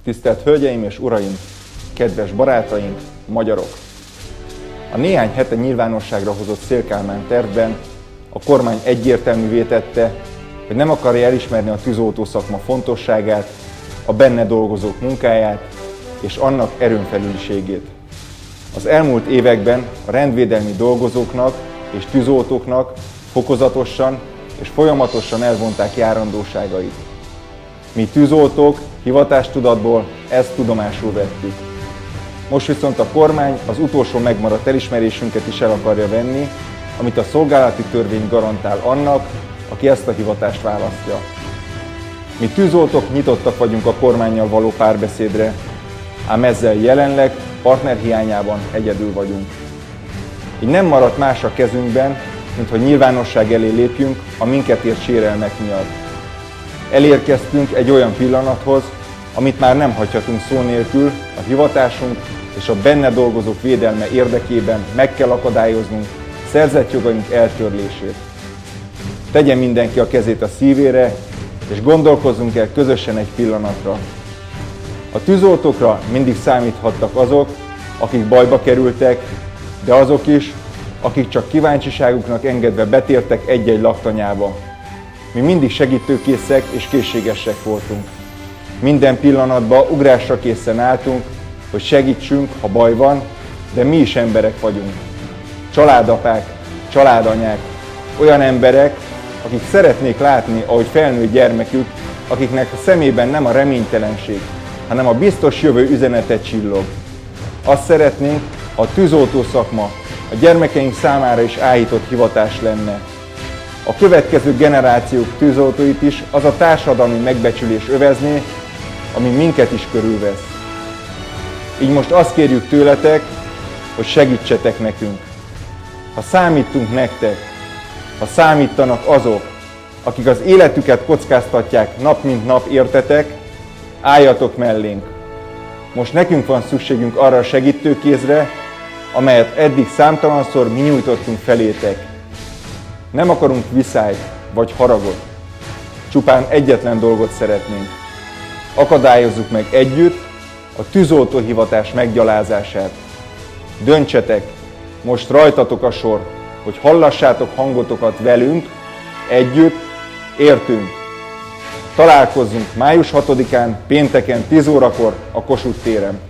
Tisztelt Hölgyeim és Uraim, kedves barátaink, magyarok! A néhány hete nyilvánosságra hozott Széll-Kálmán tervben a kormány egyértelművé tette, hogy nem akarja elismerni a tűzoltó szakma fontosságát, a benne dolgozók munkáját és annak erőnfelüliségét. Az elmúlt években a rendvédelmi dolgozóknak és tűzoltóknak fokozatosan és folyamatosan elvonták járandóságait. Mi tűzoltók hivatástudatból ezt tudomásul vettük. Most viszont a kormány az utolsó megmaradt elismerésünket is el akarja venni, amit a szolgálati törvény garantál annak, aki ezt a hivatást választja. Mi tűzoltók nyitottak vagyunk a kormánnyal való párbeszédre, ám ezzel jelenleg partner hiányában egyedül vagyunk. Így nem maradt más a kezünkben, mint hogy nyilvánosság elé lépjünk a minket ért sérelmek miatt. Elérkeztünk egy olyan pillanathoz, amit már nem hagyhatunk szó nélkül, a hivatásunk és a benne dolgozók védelme érdekében meg kell akadályoznunk szerzett jogaink eltörlését. Tegye mindenki a kezét a szívére, és gondolkozzunk el közösen egy pillanatra. A tűzoltókra mindig számíthattak azok, akik bajba kerültek, de azok is, akik csak kíváncsiságuknak engedve betértek egy-egy laktanyába. Mi mindig segítőkészek és készségesek voltunk. Minden pillanatban ugrásra készen álltunk, hogy segítsünk, ha baj van, de mi is emberek vagyunk. Családapák, családanyák, olyan emberek, akik szeretnék látni, ahogy felnő gyermekük, akiknek a szemében nem a reménytelenség, hanem a biztos jövő üzenete csillog. Azt szeretnénk, ha a tűzoltó szakma a gyermekeink számára is áhított hivatás lenne. A következő generációk tűzoltóit is az a társadalmi megbecsülés övezné, ami minket is körülvesz. Így most azt kérjük tőletek, hogy segítsetek nekünk. Ha számítunk nektek, ha számítanak azok, akik az életüket kockáztatják nap mint nap értetek, álljatok mellénk. Most nekünk van szükségünk arra a segítőkézre, amelyet eddig számtalanszor mi nyújtottunk felétek. Nem akarunk viszályt vagy haragot, csupán egyetlen dolgot szeretnénk. Akadályozzuk meg együtt a tűzoltó hivatás meggyalázását. Döntsetek, most rajtatok a sor, hogy hallassátok hangotokat velünk, együtt, értünk. Találkozzunk május 6-án, pénteken 10 órakor a Kossuth téren.